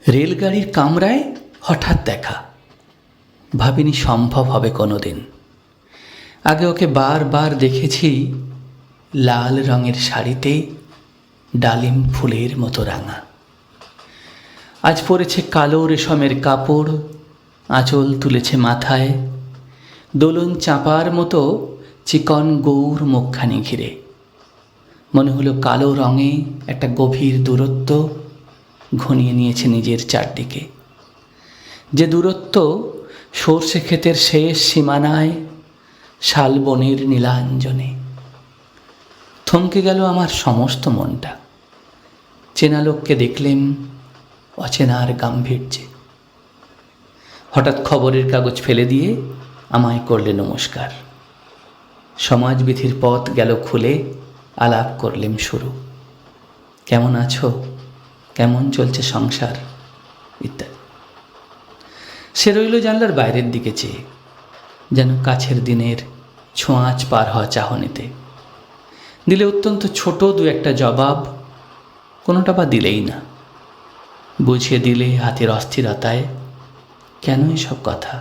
রেলগাড়ির কামরায় হঠাৎ দেখা, ভাবিনি সম্ভব হবে কোনো দিন। আগে ওকে বারবার দেখেছি লাল রঙের শাড়িতে, ডালিম ফুলের মতো রাঙা। আজ পরেছে কালো রেশমের কাপড়, আঁচল তুলেছে মাথায়, দোলন চাপার মতো চিকন গৌর মুখখানি ঘিরে। মনে হলো কালো রঙে একটা গভীর দূরত্ব ঘনিয়ে নিয়েছে নিজের চারদিকে, যে দূরত্ব সর্ষে ক্ষেতের শেষ সীমানায়, শালবনের নীলাঞ্জনে। থমকে গেল আমার সমস্ত মনটা। চেনা লোককে দেখলেম অচেনার গাম্ভীর্যে। হঠাৎ খবরের কাগজ ফেলে দিয়ে আমায় করলে নমস্কার। সমাজবিধির পথ গেল খুলে, আলাপ করলেম শুরু। কেমন আছো, কেমন চলছে সংসার, ইত্যাদি। সে রইল জানলার বাইরের দিকে চেয়ে, যেন কাছের দিনের ছোঁয়াচ পার হওয়া চাহনিতে। দিলে অত্যন্ত ছোট দু একটা জবাব, কোনোটা বা দিলেই না। বুঝিয়ে দিলে হাতের অস্থিরতায়, কেন এসব কথা,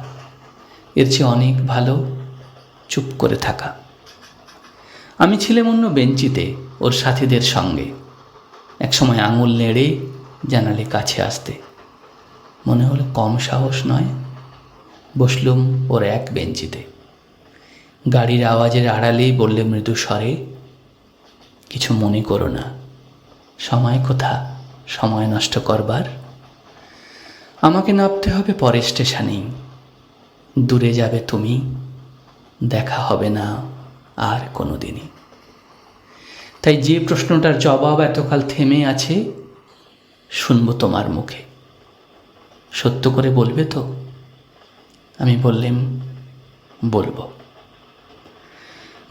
এর চেয়ে অনেক ভালো চুপ করে থাকা। আমি ছিলাম অন্য বেঞ্চিতে ওর সাথীদের সঙ্গে। একসময় আঙুল নেড়ে জানালে কাছে আসতে। মনে হলো কম সাহস নয়। বসলুম ওর এক বেঞ্চিতে। গাড়ির আওয়াজের আড়ালেই বললে মৃদু স্বরে, কিছু মনে করো না, সময় কোথা সময় নষ্ট করবার। আমাকে নামতে হবে পরের স্টেশনেই। দূরে যাবে তুমি, দেখা হবে না আর কোনো দিনই। তাই যে প্রশ্নটার জবাব এতকাল থেমে আছে, শুনবো তোমার মুখে। সত্য করে বলবে তো? আমি বললেম, বলবো।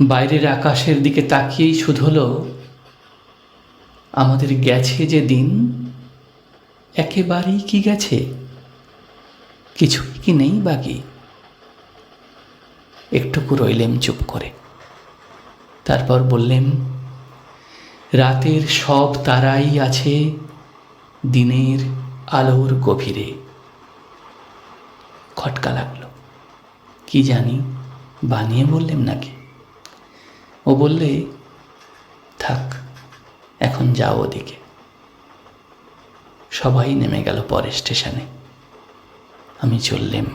বাইরের আকাশের দিকে তাকিয়েই শুধলো, আমাদের গেছে যে দিন, একেবারেই কি গেছে, কিছুই কি নেই বাকি। একটুকু রইলেম চুপ করে। তারপর বললেম, রাতের সব তারাই আছে দিনের আলোর গভীরে। খটকা লাগলো। কি জানি বানিয়ে বললেম নাকি। ও বললে, থাক, এখন যাও ওদিকে। সবাই নেমে গেল পরের স্টেশনে। আমি চললেম।